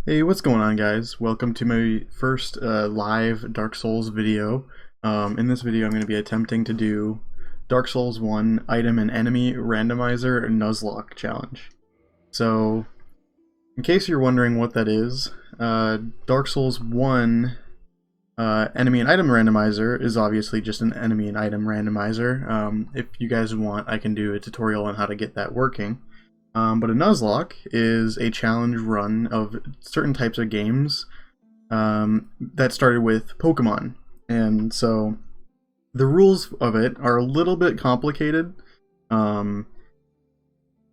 Hey, what's going on, guys? Welcome to my first live Dark Souls video. In this video, I'm going to be attempting to do Dark Souls 1 Item and Enemy Randomizer Nuzlocke Challenge. So, in case you're wondering what that is, Dark Souls 1 Enemy and Item Randomizer is obviously just an enemy and item randomizer. If you guys want, I can do a tutorial on how to get that working. But a Nuzlocke is a challenge run of certain types of games that started with Pokemon. And so the rules of it are a little bit complicated. But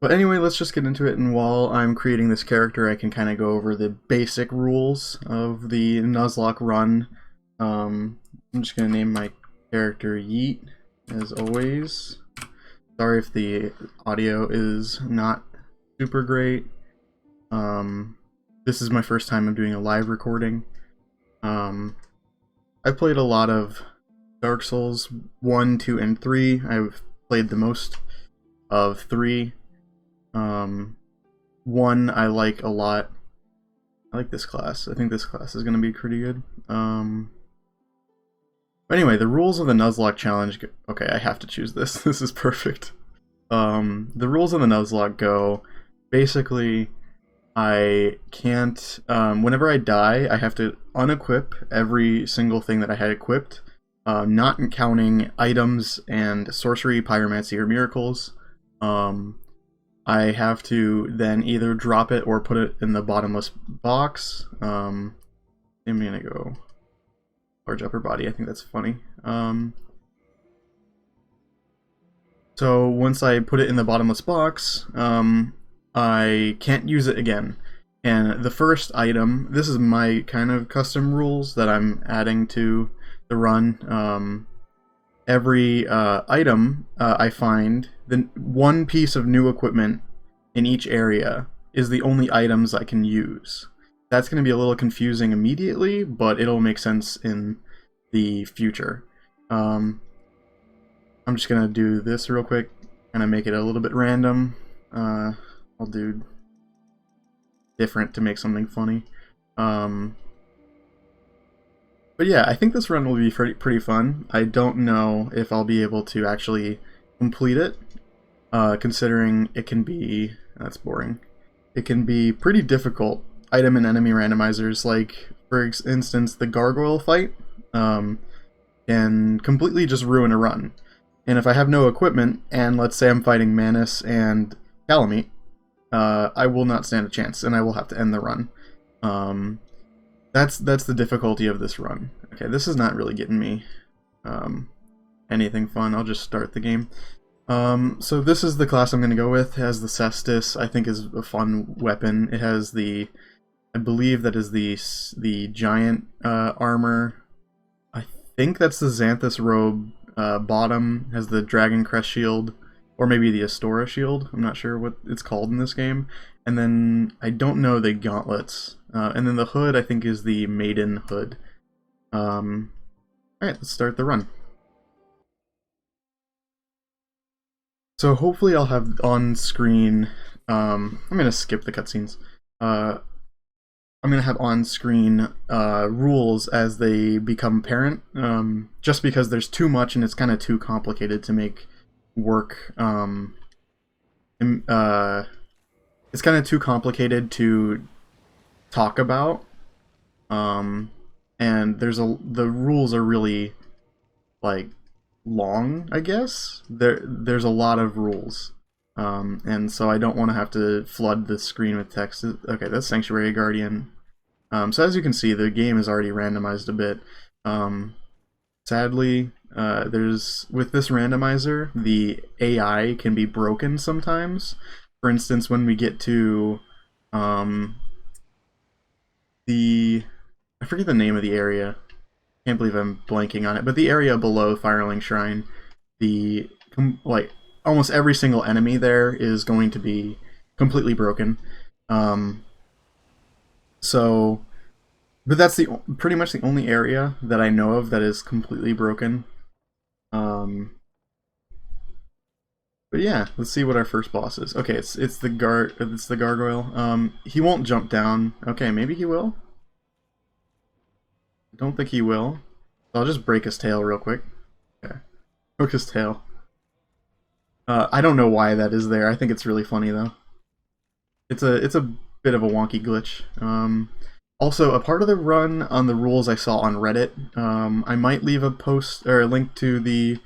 anyway, let's just get into it. And while I'm creating this character, I can kind of go over the basic rules of the Nuzlocke run. I'm just going to name my character Yeet, as always. Sorry if the audio is not super great. This is my first time I'm doing a live recording. I've played a lot of Dark Souls 1, 2, and 3. I've played the most of 3. 1 I like a lot. I like this class. I think this class is going to be pretty good. But anyway, the rules of the Nuzlocke challenge... Okay, I have to choose this. This is perfect. The rules of the Nuzlocke go... Basically, I can't... whenever I die, I have to unequip every single thing that I had equipped, not counting items and sorcery, pyromancy, or miracles. I have to then either drop it or put it in the bottomless box. I'm gonna go large upper body. I think that's funny. So once I put it in the bottomless box, I can't use it again. And the first item, this is my kind of custom rules that I'm adding to the run. Every item I find, the one piece of new equipment in each area is the only items I can use. That's going to be a little confusing immediately, but it'll make sense in the future. I'm just going to do this real quick, kind of make it a little bit random. I'll do different to make something funny. But yeah, I think this run will be pretty fun. I don't know if I'll be able to actually complete it, considering it can be... That's boring. It can be pretty difficult. Item and enemy randomizers, like, for instance, the gargoyle fight, can completely just ruin a run. And if I have no equipment, and let's say I'm fighting Manus and Calamite, I will not stand a chance, and I will have to end the run. That's the difficulty of this run. Okay, this is not really getting me anything fun. I'll just start the game. So this is the class I'm going to go with. It has the Cestus, I think is a fun weapon. It has the, I believe that is the giant armor. I think that's the Xanthus robe. Bottom has the Dragon Crest shield, or maybe the Astora shield. I'm not sure what it's called in this game. And then I don't know the gauntlets. And then the hood, I think, is the Maiden hood. Alright, let's start the run. So hopefully I'll have on screen, I'm going to skip the cutscenes. I'm going to have on screen rules as they become apparent, just because there's too much and it's kind of too complicated to make work. It's kind of too complicated to talk about, and the rules are really, like, long, I guess. There's a lot of rules, and so I don't want to have to flood the screen with text. Okay, that's Sanctuary Guardian. So as you can see, the game is already randomized a bit. Sadly, with this randomizer, the AI can be broken sometimes. For instance, when we get to I forget the name of the area. Can't believe I'm blanking on it, but the area below Firelink Shrine, like almost every single enemy there is going to be completely broken. But that's pretty much the only area that I know of that is completely broken. But yeah, let's see what our first boss is. Okay, it's the gargoyle. He won't jump down. Okay, maybe he will. I don't think he will. I'll just break his tail real quick. Okay, broke his tail. I don't know why that is there. I think it's really funny though. It's a bit of a wonky glitch. Also, a part of the run on the rules I saw on Reddit. I might leave a post or a link to the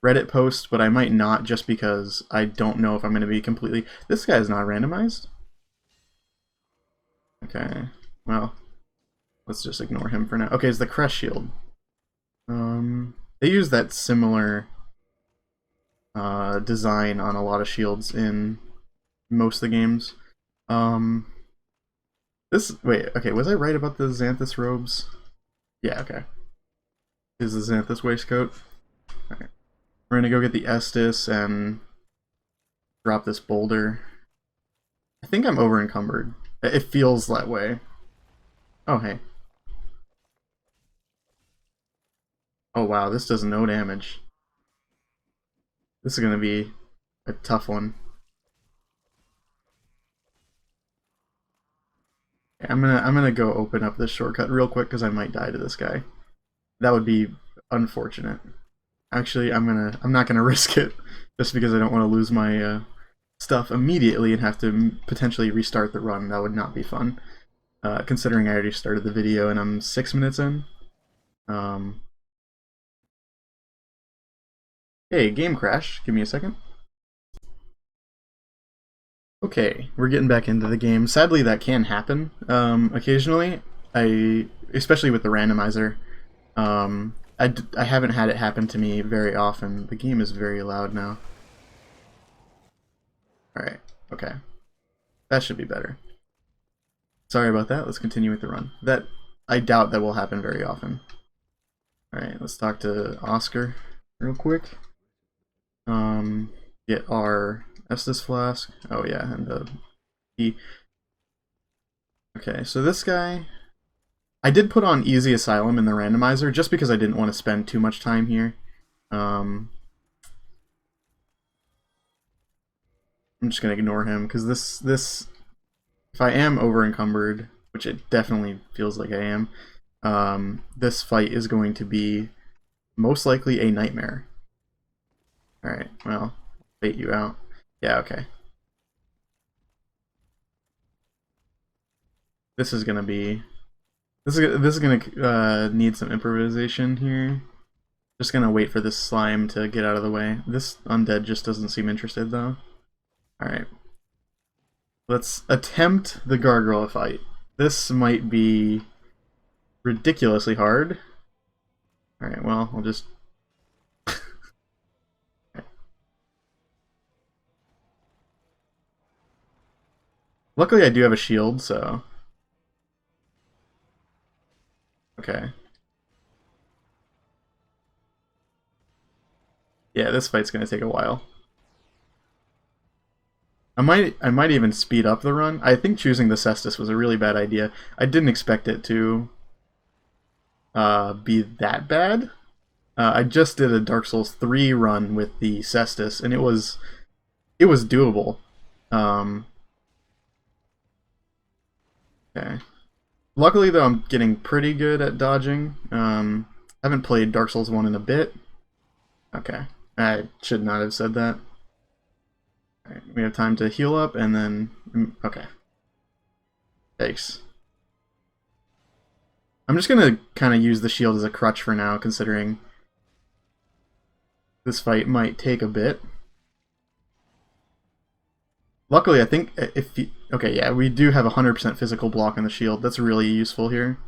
Reddit post, but I might not just because I don't know if I'm going to be completely... This guy is not randomized? Okay, well, let's just ignore him for now. Okay, it's the Crest Shield. They use that similar design on a lot of shields in most of the games. Wait, okay, was I right about the Xanthus robes? Yeah, okay. Is the Xanthus waistcoat. Alright. We're gonna go get the Estus and drop this boulder. I think I'm over encumbered. It feels that way. Oh, hey. Oh wow, this does no damage. This is gonna be a tough one. I'm gonna go open up this shortcut real quick because I might die to this guy. That would be unfortunate. Actually, I'm not gonna risk it just because I don't want to lose my stuff immediately and have to potentially restart the run. That would not be fun. Considering I already started the video and I'm 6 minutes in. Hey, game crash. Give me a second. Okay, we're getting back into the game. Sadly, that can happen occasionally. Especially with the randomizer. I haven't had it happen to me very often. The game is very loud now. Alright, okay. That should be better. Sorry about that. Let's continue with the run. I doubt that will happen very often. Alright, let's talk to Oscar real quick. Get our Estus flask. Oh yeah, and the key. Okay, so this guy... I did put on Easy Asylum in the randomizer just because I didn't want to spend too much time here. I'm just gonna ignore him because this if I am over encumbered, which it definitely feels like I am, this fight is going to be most likely a nightmare. Alright, well, bait you out. Yeah, okay. This is gonna need some improvisation here. Just gonna wait for this slime to get out of the way. This undead just doesn't seem interested though. Alright. Let's attempt the gargoyle fight. This might be ridiculously hard. Alright, well, I'll just... Luckily I do have a shield, so... Okay. Yeah, this fight's gonna take a while. I might even speed up the run. I think choosing the Cestus was a really bad idea. I didn't expect it to be that bad. I just did a Dark Souls 3 run with the Cestus, and it was doable. Okay. Luckily, though, I'm getting pretty good at dodging. I haven't played Dark Souls 1 in a bit. Okay. I should not have said that. Alright, we have time to heal up, and then... Okay. Thanks. I'm just gonna kind of use the shield as a crutch for now, considering this fight might take a bit. Luckily, I think if you... Okay, yeah, we do have 100% physical block on the shield. That's really useful here.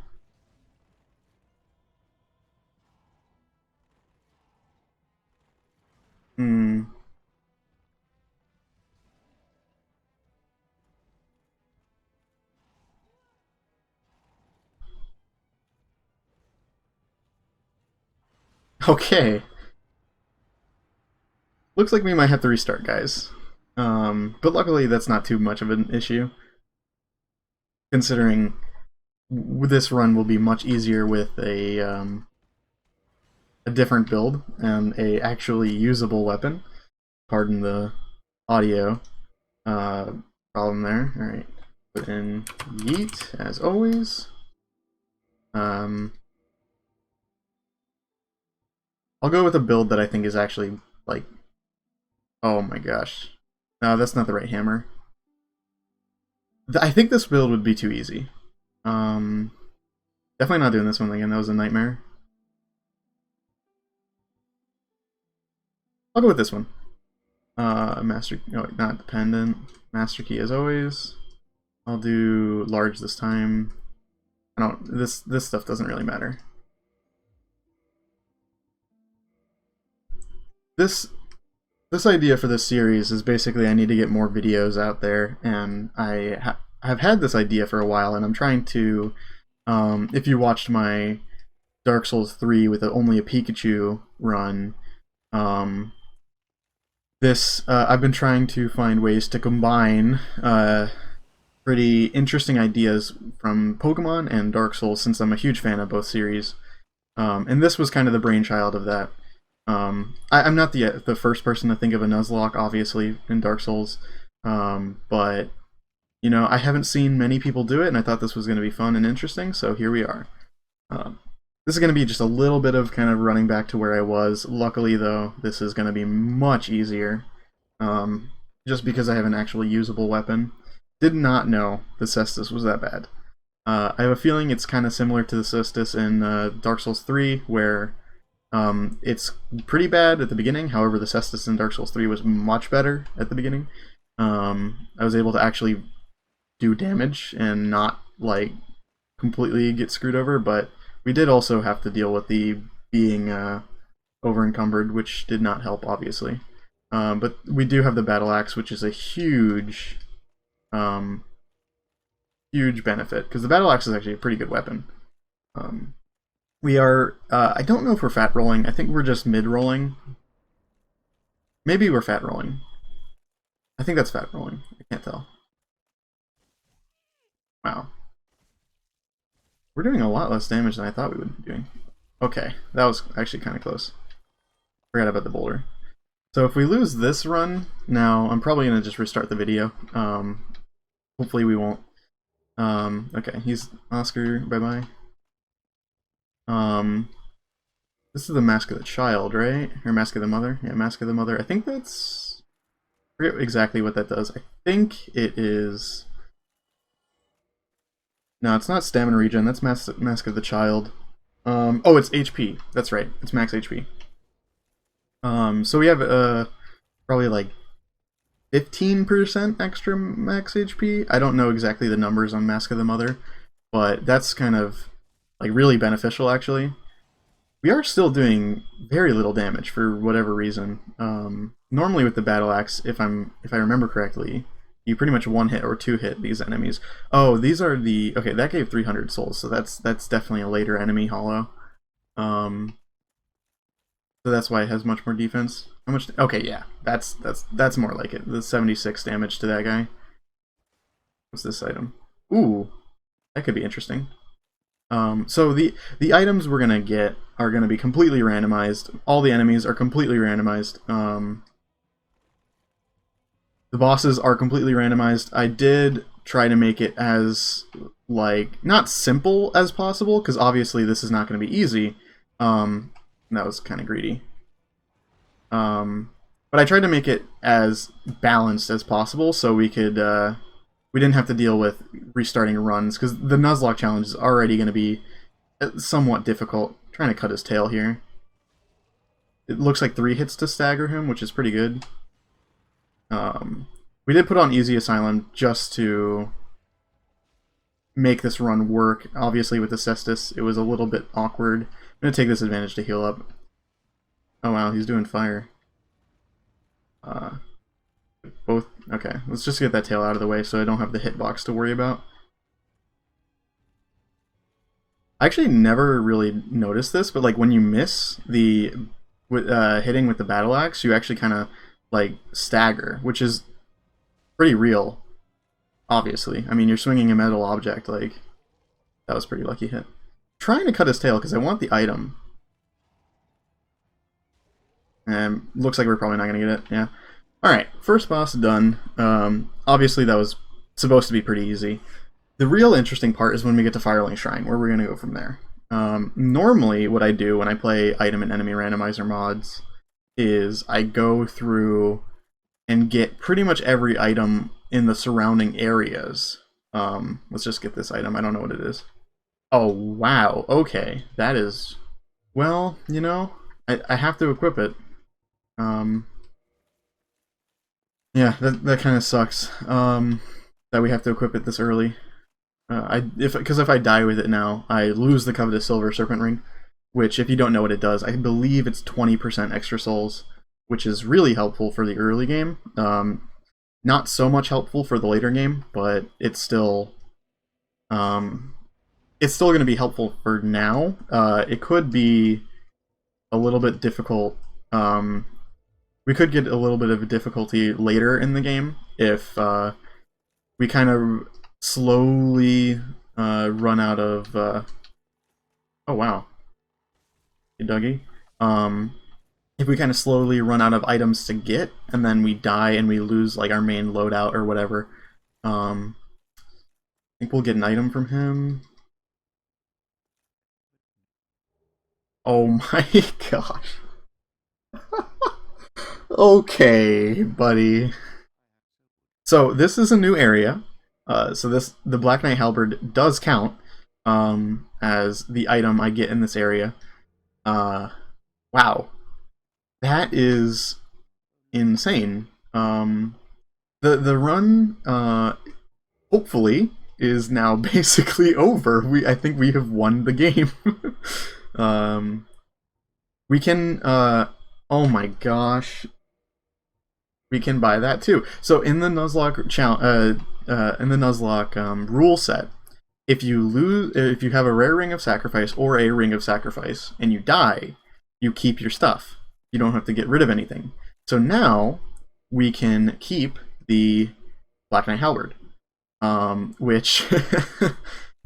Okay. Looks like we might have to restart, guys. But luckily that's not too much of an issue, considering this run will be much easier with a different build and a actually usable weapon. Pardon the audio problem there. All right, put in yeet as always. I'll go with a build that I think is actually like, oh my gosh, no, that's not the right hammer. I think this build would be too easy. Definitely not doing this one again. That was a nightmare. I'll go with this one. Master, no, not dependent. Master key as always. I'll do large this time. I don't. This stuff doesn't really matter. This idea for this series is basically I need to get more videos out there, and have had this idea for a while, and I'm trying to. If you watched my Dark Souls 3 with only a Pikachu run, I've been trying to find ways to combine pretty interesting ideas from Pokemon and Dark Souls, since I'm a huge fan of both series. And this was kind of the brainchild of that. I'm not the first person to think of a Nuzlocke, obviously, in Dark Souls, but you know, I haven't seen many people do it, and I thought this was going to be fun and interesting, so here we are. This is going to be just a little bit of kind of running back to where I was. Luckily, though, this is going to be much easier, just because I have an actually usable weapon. Did not know the Cestus was that bad. I have a feeling it's kind of similar to the Cestus in Dark Souls 3, where it's pretty bad at the beginning. However, the Cestus in Dark Souls 3 was much better at the beginning. I was able to actually do damage and not like completely get screwed over, but we did also have to deal with the being over encumbered, which did not help, obviously. But we do have the battle axe, which is a huge huge benefit, because the battle axe is actually a pretty good weapon. We are I don't know if we're fat rolling. I think we're just mid rolling. Maybe we're fat rolling. I think that's fat rolling. I can't tell. Wow. We're doing a lot less damage than I thought we would be doing. Okay, that was actually kind of close. Forgot about the boulder. So if we lose this run, now I'm probably going to just restart the video. Hopefully we won't. Okay, he's Oscar, bye-bye. This is the Mask of the Child, right? Or Mask of the Mother? Yeah, Mask of the Mother. I think that's... I forget exactly what that does. I think it is... No, it's not stamina regen. That's Mask of the Child. Oh, it's HP. That's right. It's max HP. So we have probably like 15% extra max HP. I don't know exactly the numbers on Mask of the Mother, but that's kind of like really beneficial, actually. We are still doing very little damage for whatever reason. Normally with the battle axe, if I remember correctly, you pretty much one hit or two hit these enemies. Oh, these are the... Okay, that gave 300 souls, so that's definitely a later enemy hollow. So that's why it has much more defense. How much... Okay, yeah, that's more like it. The 76 damage to that guy. What's this item? Ooh, that could be interesting. So the items we're gonna get are gonna be completely randomized. All the enemies are completely randomized. The bosses are completely randomized. I did try to make it as, like, not simple as possible, because obviously this is not going to be easy. That was kind of greedy. But I tried to make it as balanced as possible, so we could, we didn't have to deal with restarting runs, because the Nuzlocke challenge is already going to be somewhat difficult. I'm trying to cut his tail here. It looks like 3 hits to stagger him, which is pretty good. We did put on Easy Asylum just to make this run work. Obviously with the Cestus, it was a little bit awkward. I'm going to take this advantage to heal up. Oh wow, he's doing fire. Both. Okay, let's just get that tail out of the way so I don't have the hitbox to worry about. I actually never really noticed this, but like when you miss the hitting with the battle axe, you actually kind of like stagger, which is pretty real, obviously. I mean, you're swinging a metal object, like, that was a pretty lucky hit. Trying to cut his tail because I want the item. And looks like we're probably not going to get it, yeah. Alright, first boss done. Obviously that was supposed to be pretty easy. The real interesting part is when we get to Firelink Shrine, where we're going to go from there. Normally, what I do when I play item and enemy randomizer mods is I go through and get pretty much every item in the surrounding areas. Let's just get this item. I don't know what it is. Oh, wow. Okay. That is... Well, you know, I have to equip it. Yeah, that kind of sucks. That we have to equip it this early. Because if I die with it now, I lose the coveted silver serpent ring, which, if you don't know what it does, I believe it's 20% extra souls, which is really helpful for the early game. Not so much helpful for the later game, but it's still going to be helpful for now. It could be a little bit difficult. We could get a little bit of a difficulty later in the game if we kind of slowly run out of... Oh, wow. Hey, Dougie. If we kind of slowly run out of items to get, and then we die and we lose like our main loadout or whatever, I think we'll get an item from him. Oh my gosh. Okay, buddy. So this is a new area. The Black Knight Halberd does count as the item I get in this area. Wow. That is insane. The run hopefully is now basically over. I think we have won the game. We can oh my gosh. We can buy that too. So in the Nuzlocke rule set, if you have a rare ring of sacrifice or a ring of sacrifice and you die, you keep your stuff. You don't have to get rid of anything. So now we can keep the Black Knight Halberd, which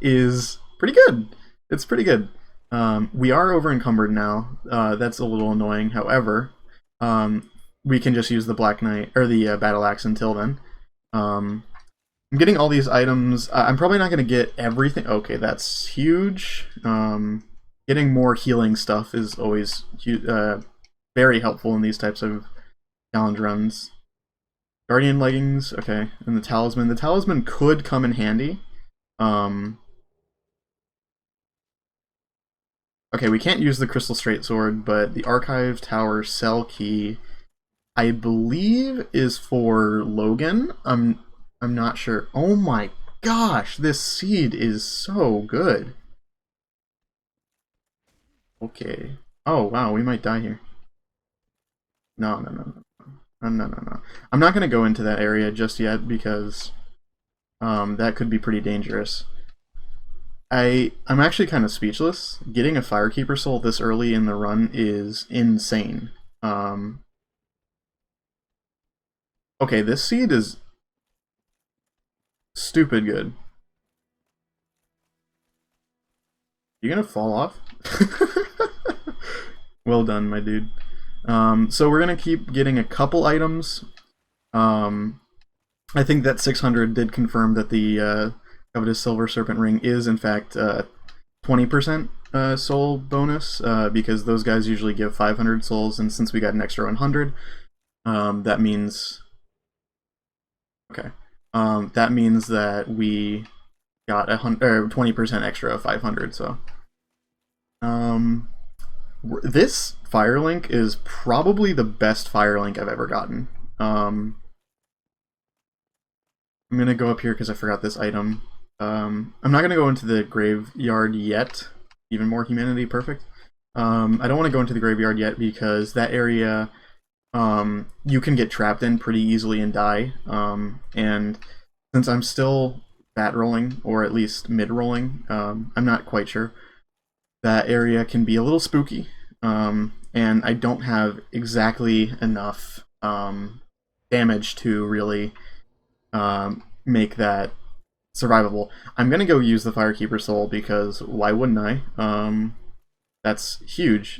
is pretty good. It's pretty good. We are over encumbered now. That's a little annoying. However, we can just use the Black Knight or the Battle Axe until then. I'm getting all these items. I'm probably not going to get everything. Okay, that's huge. Getting more healing stuff is always very helpful in these types of challenge runs. Guardian leggings, okay, and the talisman. The talisman could come in handy. Okay, we can't use the crystal straight sword, but the archive tower cell key, I believe, is for Logan. I'm not sure. Oh my gosh, this seed is so good. Okay. Oh wow, we might die here. No. I'm not gonna go into that area just yet because that could be pretty dangerous. I'm actually kind of speechless. Getting a Firekeeper soul this early in the run is insane. Okay, this seed is stupid good. You gonna fall off? Well done, my dude. So we're gonna keep getting a couple items. I think that 600 did confirm that the coveted silver serpent ring is in fact 20% soul bonus, because those guys usually give 500 souls, and since we got an extra 100, that means... Okay. That means that we got 20% extra of 500, so... this Firelink is probably the best Firelink I've ever gotten. I'm gonna go up here because I forgot this item. I'm not gonna go into the graveyard yet. Even more humanity, perfect. I don't want to go into the graveyard yet because that area you can get trapped in pretty easily and die. And since I'm still bat rolling, or at least mid rolling, I'm not quite sure. That area can be a little spooky, and I don't have exactly enough damage to really make that survivable. I'm gonna go use the Firekeeper soul because why wouldn't I? That's huge.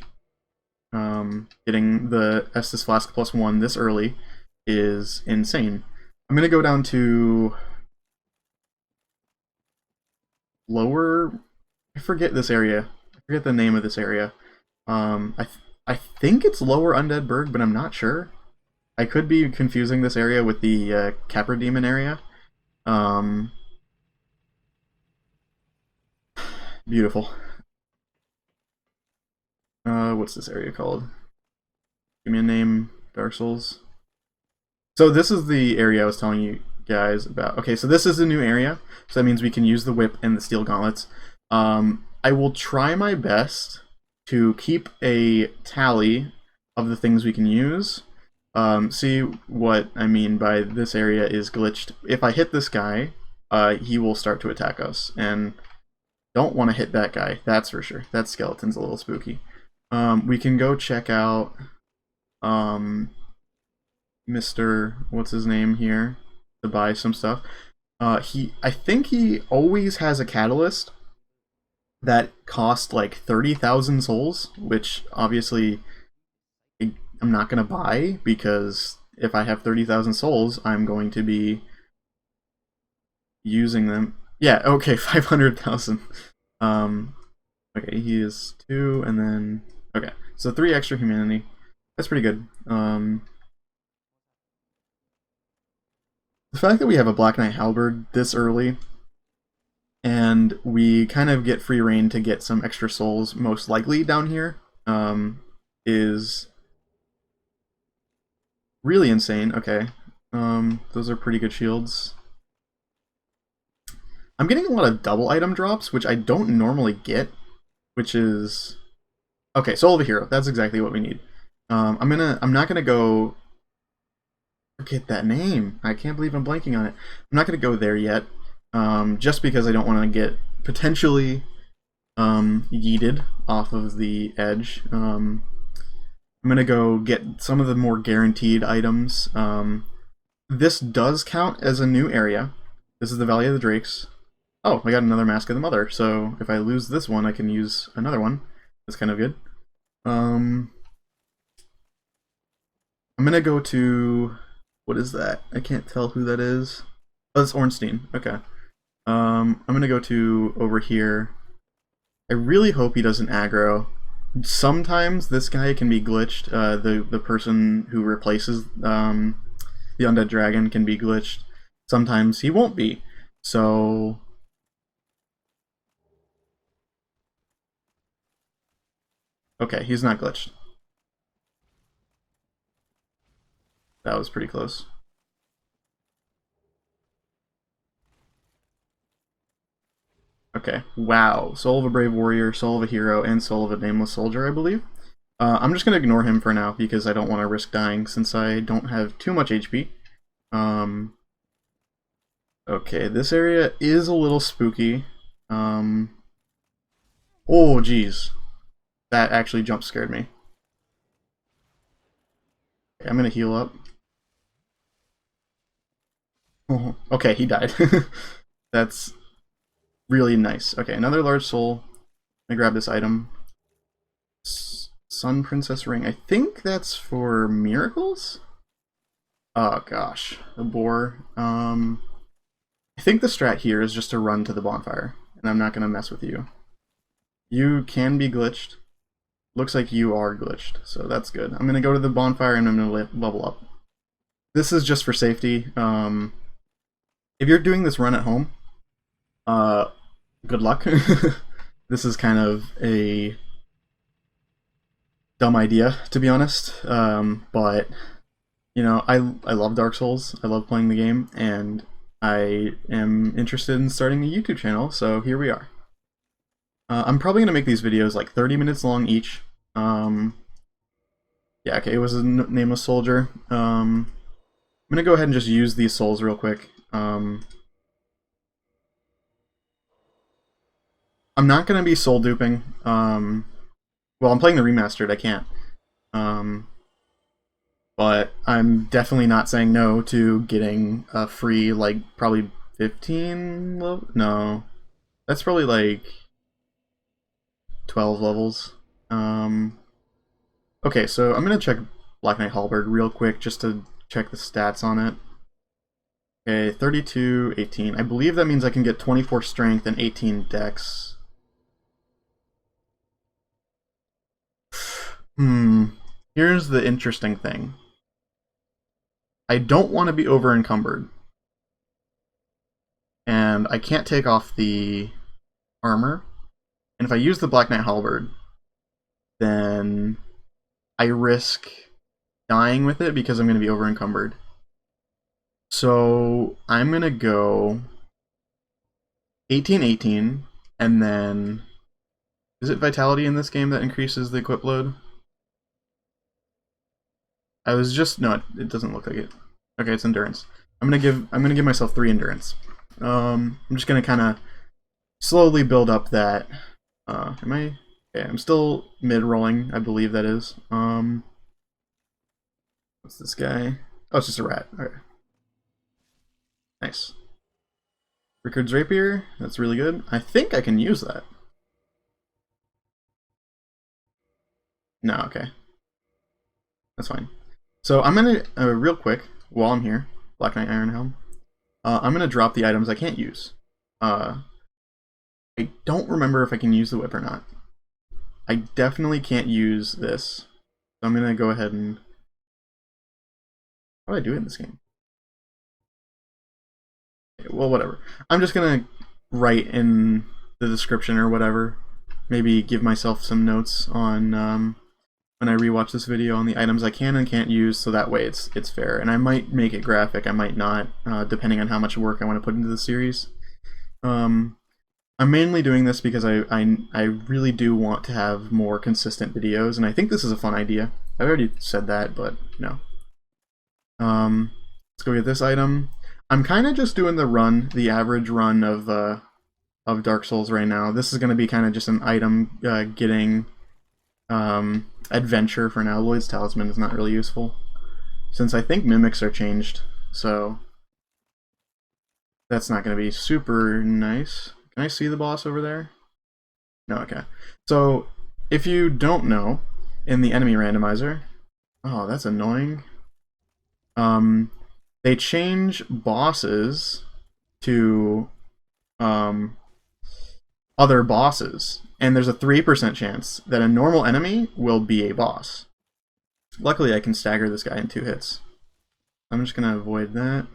Getting the Estus Flask +1 this early is insane. I'm gonna go down to lower. I forget this area. I forget the name of this area. I think it's Lower Undead Berg, but I'm not sure. I could be confusing this area with the Capra Demon area. Beautiful. What's this area called? Give me a name. Dark Souls. So this is the area I was telling you guys about. Okay, so this is a new area. So that means we can use the whip and the steel gauntlets. I will try my best to keep a tally of the things we can use. See what I mean by this area is glitched. If I hit this guy, he will start to attack us. And don't want to hit that guy, that's for sure. That skeleton's a little spooky. We can go check out Mr. What's his name here to buy some stuff. I think he always has a catalyst that cost like 30,000 souls, which obviously I'm not gonna buy, because if I have 30,000 souls, I'm going to be using them. Yeah, okay, 500,000. Okay, he is 2, and then okay, so 3 extra humanity. That's pretty good. The fact that we have a Black Knight Hallberg this early, and we kind of get free reign to get some extra souls, most likely down here, is really insane. Okay, those are pretty good shields. I'm getting a lot of double item drops, which I don't normally get, which is okay. Soul of a Hero. That's exactly what we need. I'm not gonna go. Forget that name. I can't believe I'm blanking on it. I'm not gonna go there yet, just because I don't want to get potentially yeeted off of the edge. I'm gonna go get some of the more guaranteed items. This does count as a new area. This is the Valley of the Drakes. Oh, I got another Mask of the Mother, so if I lose this one, I can use another one. That's kind of good. I'm gonna go to... What is that? I can't tell who that is. Oh, that's Ornstein. Okay. I'm gonna go to over here. I really hope he doesn't aggro. Sometimes this guy can be glitched. The person who replaces the undead dragon can be glitched. Sometimes he won't be. So okay, he's not glitched. That was pretty close. Okay, wow. Soul of a Brave Warrior, Soul of a Hero, and Soul of a Nameless Soldier, I believe. I'm just going to ignore him for now because I don't want to risk dying since I don't have too much HP. Okay, this area is a little spooky. Oh, geez. That actually jump scared me. Okay, I'm going to heal up. Oh, okay, he died. That's really nice. Okay, another large soul. Let me grab this item. Sun Princess Ring. I think that's for miracles? Oh gosh, the boar. I think the strat here is just to run to the bonfire, and I'm not gonna mess with you. You can be glitched. Looks like you are glitched, so that's good. I'm gonna go to the bonfire and I'm gonna level up. This is just for safety. If you're doing this run at home, good luck. This is kind of a dumb idea, to be honest. But you know, I love Dark Souls. I love playing the game, and I am interested in starting a YouTube channel. So here we are. I'm probably gonna make these videos like 30 minutes long each. Yeah, okay. It was a Nameless Soldier. I'm gonna go ahead and just use these souls real quick. I'm not gonna be soul duping. Well, I'm playing the remastered. I can't. But I'm definitely not saying no to getting a free, like, probably 15 level? No. That's probably like 12 levels. Okay, so I'm gonna check Black Knight Hallberg real quick just to check the stats on it. Okay, 32, 18. I believe that means I can get 24 strength and 18 dex. Here's the interesting thing. I don't want to be over encumbered. And I can't take off the armor. And if I use the Black Knight Hallberg, then I risk dying with it because I'm going to be over encumbered. So I'm going to go 18, 18, and then is it Vitality in this game that increases the equip load? I was just no, it doesn't look like it. Okay, it's Endurance. I'm gonna give myself 3 Endurance. I'm just gonna kind of slowly build up that. Am I? Okay, I'm still mid-rolling, I believe that is. What's this guy? Oh, it's just a rat. Okay. Nice. Rickard's Rapier, that's really good. I think I can use that. No, okay. That's fine. So I'm gonna, real quick, while I'm here, Black Knight Iron Helm, I'm gonna drop the items I can't use. I don't remember if I can use the whip or not. I definitely can't use this. So I'm gonna go ahead and... How do I do it in this game? Well, whatever. I'm just gonna write in the description or whatever. Maybe give myself some notes on when I rewatch this video on the items I can and can't use, so that way it's fair. And I might make it graphic, I might not, depending on how much work I want to put into the series. I'm mainly doing this because I really do want to have more consistent videos, and I think this is a fun idea. I've already said that, but you know. Let's go get this item. I'm kind of just doing the average run of Dark Souls right now. This is going to be kind of just an item getting adventure for now. Lloyd's Talisman is not really useful, since I think mimics are changed, so that's not going to be super nice. Can I see the boss over there? No, okay. So, if you don't know, in the enemy randomizer... Oh, that's annoying. They change bosses to other bosses, and there's a 3% chance that a normal enemy will be a boss. Luckily, I can stagger this guy in 2 hits. I'm just going to avoid that.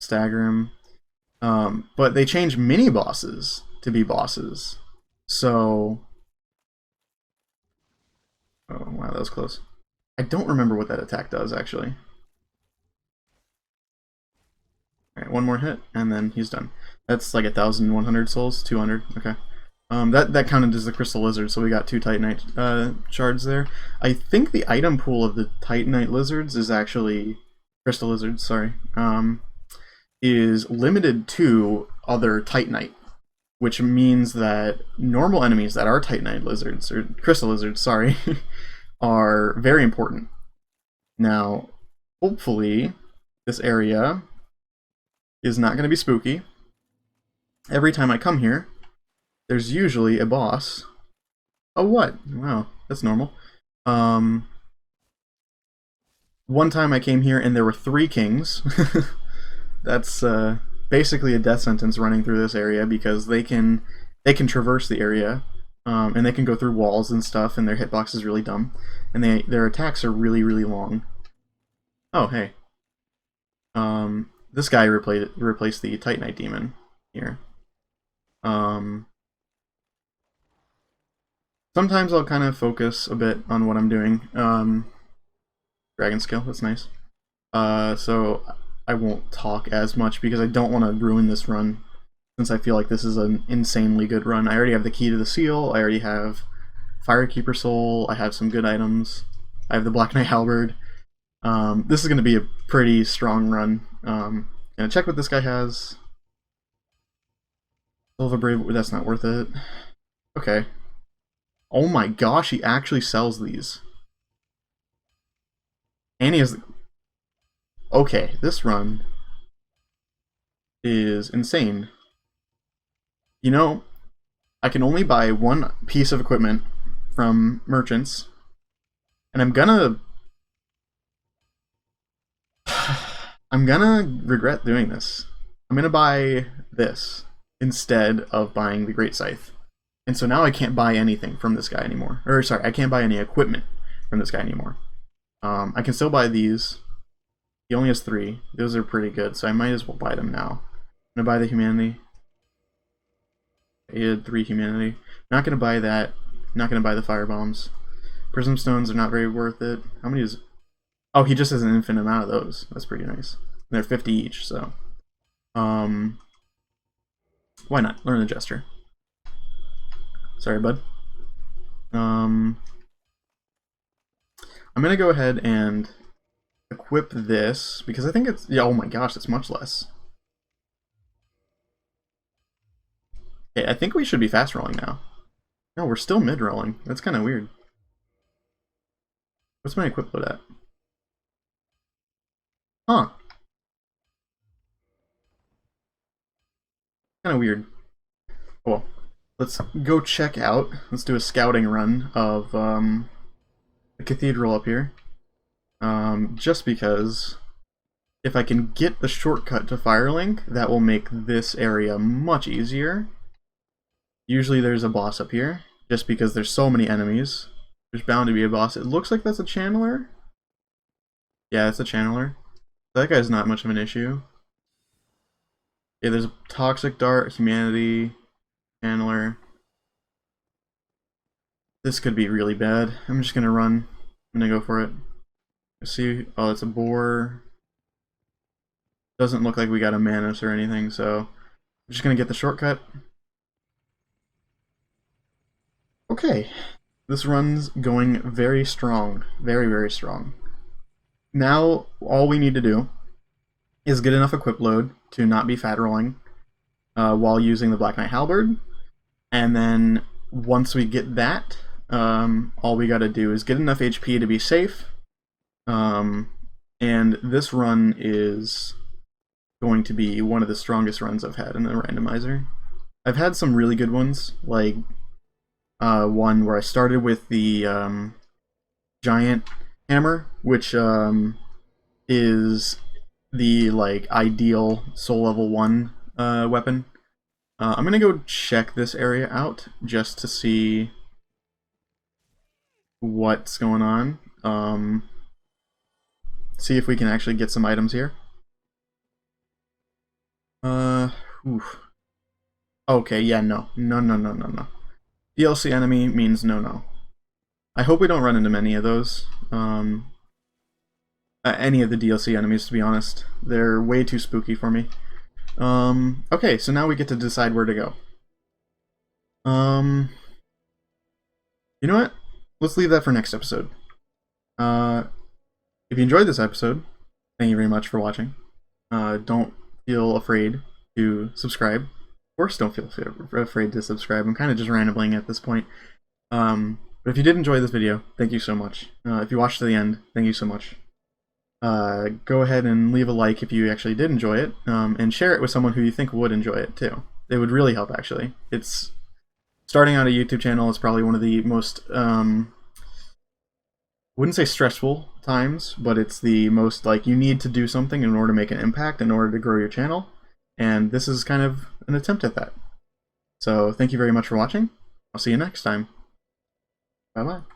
Stagger him. But they change mini-bosses to be bosses. So... Oh, wow, that was close. I don't remember what that attack does, actually. Alright, 1 more hit, and then he's done. That's like 1,100 souls? 200, okay. That counted as the Crystal Lizard, so we got 2 Titanite shards there. I think the item pool of the Titanite Lizards is actually... Crystal Lizards, sorry. Is limited to other Titanite, which means that normal enemies that are Titanite Lizards, or Crystal Lizards, sorry, are very important. Now, hopefully, this area is not going to be spooky. Every time I come here, there's usually a boss. Oh, what? Wow, that's normal. One time I came here and there were 3 kings. That's basically a death sentence running through this area because they can traverse the area, and they can go through walls and stuff, and their hitbox is really dumb, and their attacks are really, really long. Oh, hey. This guy replaced the Titanite demon here. Sometimes I'll kind of focus a bit on what I'm doing. Dragon skill, that's nice. So I won't talk as much because I don't want to ruin this run, since I feel like this is an insanely good run. I already have the key to the seal, I already have Firekeeper Soul, I have some good items, I have the Black Knight Halberd. This is going to be a pretty strong run. Gonna check what this guy has. Silver Brave, that's not worth it. Okay. Oh my gosh, he actually sells these. And he has... Okay, this run is insane. You know, I can only buy 1 piece of equipment from merchants, and I'm gonna... I'm gonna regret doing this. I'm gonna buy this instead of buying the Great Scythe. And so now I can't buy anything from this guy anymore. Or sorry, I can't buy any equipment from this guy anymore. I can still buy these. He only has 3. Those are pretty good, so I might as well buy them now. I'm gonna buy the humanity. He had 3 humanity. Not gonna buy that. Not gonna buy the fire bombs. Prism stones are not very worth it. How many is... Oh, he just has an infinite amount of those. That's pretty nice. They're 50 each, so... why not? Learn the gesture. Sorry, bud. I'm gonna go ahead and equip this, because I think it's... Yeah, oh my gosh, it's much less. Okay, I think we should be fast rolling now. No, we're still mid rolling. That's kind of weird. What's my equip load at? Huh. Kind of weird. Cool. Let's go check out. Let's do a scouting run of the cathedral up here. Just because if I can get the shortcut to Firelink, that will make this area much easier. Usually there's a boss up here, just because there's so many enemies. There's bound to be a boss. It looks like that's a channeler. Yeah, it's a channeler. That guy's not much of an issue. Yeah, there's a toxic dart, humanity, channeler. This could be really bad. I'm just gonna run. I'm gonna go for it. See, oh, it's a boar. Doesn't look like we got a Manus or anything, so I'm just gonna get the shortcut. Okay, this run's going very strong, very, very strong. Now, all we need to do is get enough equip load to not be fat rolling while using the Black Knight Hallberg, and then once we get that, all we gotta do is get enough HP to be safe, and this run is going to be one of the strongest runs I've had in the randomizer. I've had some really good ones, like one where I started with the giant hammer, which is the like ideal soul level 1 weapon. I'm gonna go check this area out just to see what's going on. See if we can actually get some items here. Oof. Okay, yeah, no. No. DLC enemy means no. I hope we don't run into many of those. Any of the DLC enemies, to be honest. They're way too spooky for me. Okay, so now we get to decide where to go. You know what? Let's leave that for next episode. If you enjoyed this episode, thank you very much for watching. Don't feel afraid to subscribe. Of course, don't feel afraid to subscribe. I'm kind of just rambling at this point. But if you did enjoy this video, thank you so much. If you watched to the end, thank you so much. Go ahead and leave a like if you actually did enjoy it, and share it with someone who you think would enjoy it too. It would really help, actually. It's starting out a YouTube channel is probably one of the most wouldn't say stressful times, but it's the most like you need to do something in order to make an impact, in order to grow your channel, and this is kind of an attempt at that. So thank you very much for watching. I'll see you next time. Bye bye.